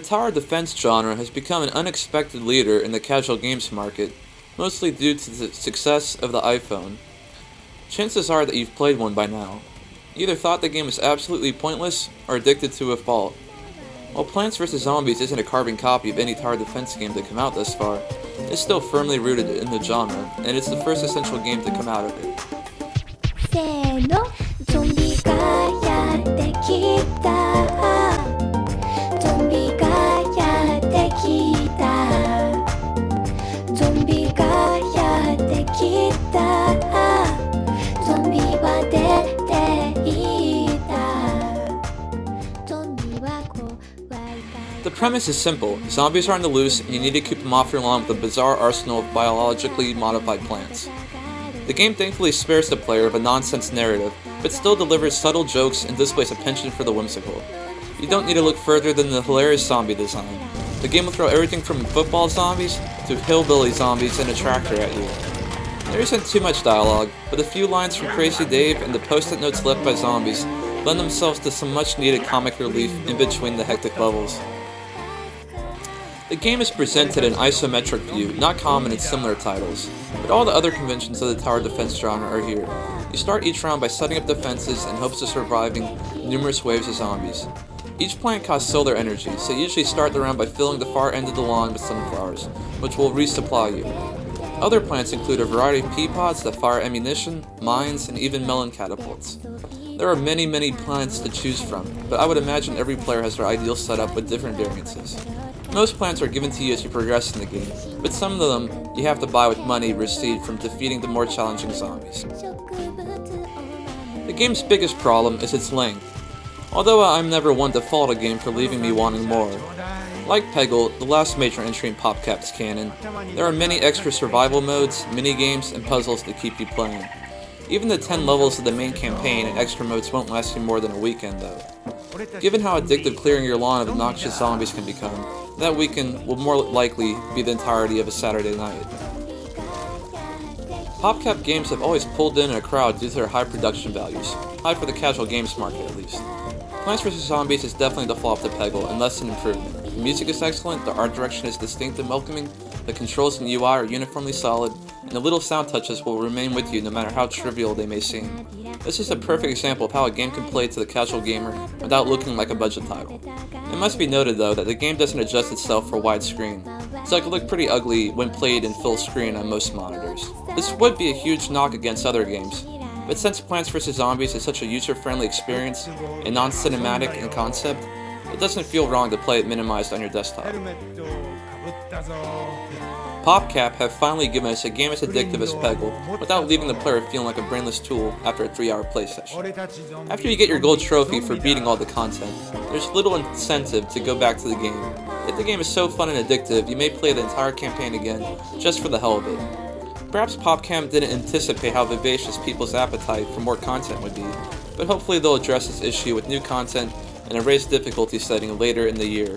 The tower defense genre has become an unexpected leader in the casual games market, mostly due to the success of the iPhone. Chances are that you've played one by now. You either thought the game was absolutely pointless, or addicted to a fault. While Plants vs. Zombies isn't a carbon copy of any tower defense game to come out thus far, it's still firmly rooted in the genre, and it's the first essential game to come out of it. せーの、ゾンビがやってきた。ゾンビがやってきた。ゾンビがやってきた。ゾンビは出ていた。ゾンビは怖いから。 The premise is simple. Zombies are on the loose, and you need to keep them off your lawn with a bizarre arsenal of biologically modified plants. The game thankfully spares the player of a nonsense narrative, but still delivers subtle jokes and displays a penchant for the whimsical. You don't need to look further than the hilarious zombie design. The game will throw everything from football zombies to hillbilly zombies and a tractor at you. There isn't too much dialogue, but a few lines from Crazy Dave and the post-it notes left by zombies lend themselves to some much-needed comic relief in between the hectic levels. The game is presented in isometric view, not common in similar titles, but all the other conventions of the tower defense genre are here. You start each round by setting up defenses in hopes of surviving numerous waves of zombies. Each plant costs solar energy, so you usually start the round by filling the far end of the lawn with sunflowers, which will resupply you. Other plants include a variety of pea pods that fire ammunition, mines, and even melon catapults. There are many plants to choose from, but I would imagine every player has their ideal setup with different variances. Most plants are given to you as you progress in the game, but some of them you have to buy with money received from defeating the more challenging zombies. The game's biggest problem is its length, although I'm never one to fault a game for leaving me wanting more. Like Peggle, the last major entry in PopCap's canon, there are many extra survival modes, mini-games, and puzzles to keep you playing. Even the 10 levels of the main campaign and extra modes won't last you more than a weekend though. Given how addictive clearing your lawn of obnoxious zombies can become, that weekend will more likely be the entirety of a Saturday night. PopCap games have always pulled in a crowd due to their high production values, high for the casual games market at least. Plants vs. Zombies is definitely the flop to Peggle, and less an improvement. The music is excellent, the art direction is distinct and welcoming, the controls and UI are uniformly solid, and the little sound touches will remain with you no matter how trivial they may seem. This is a perfect example of how a game can play to the casual gamer without looking like a budget title. It must be noted though that the game doesn't adjust itself for widescreen, so it can look pretty ugly when played in full screen on most monitors. This would be a huge knock against other games, but since Plants vs. Zombies is such a user-friendly experience and non-cinematic in concept, it doesn't feel wrong to play it minimized on your desktop. PopCap have finally given us a game as addictive as Peggle, without leaving the player feeling like a brainless tool after a 3-hour play session. After you get your gold trophy for beating all the content, there's little incentive to go back to the game. If the game is so fun and addictive, you may play the entire campaign again, just for the hell of it. Perhaps PopCap didn't anticipate how vivacious people's appetite for more content would be, but hopefully they'll address this issue with new content and a raised difficulty setting later in the year.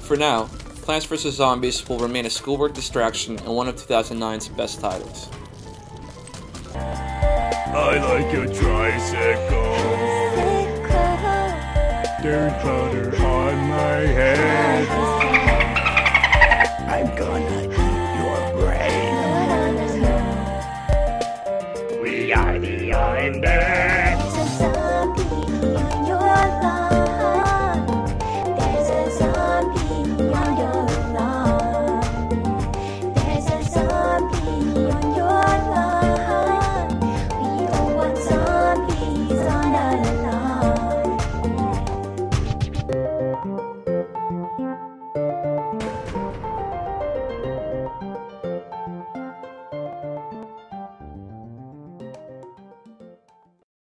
For now, Plants vs. Zombies will remain a schoolwork distraction and one of 2009's best titles. I like your tricycle. Dirt powder on my head.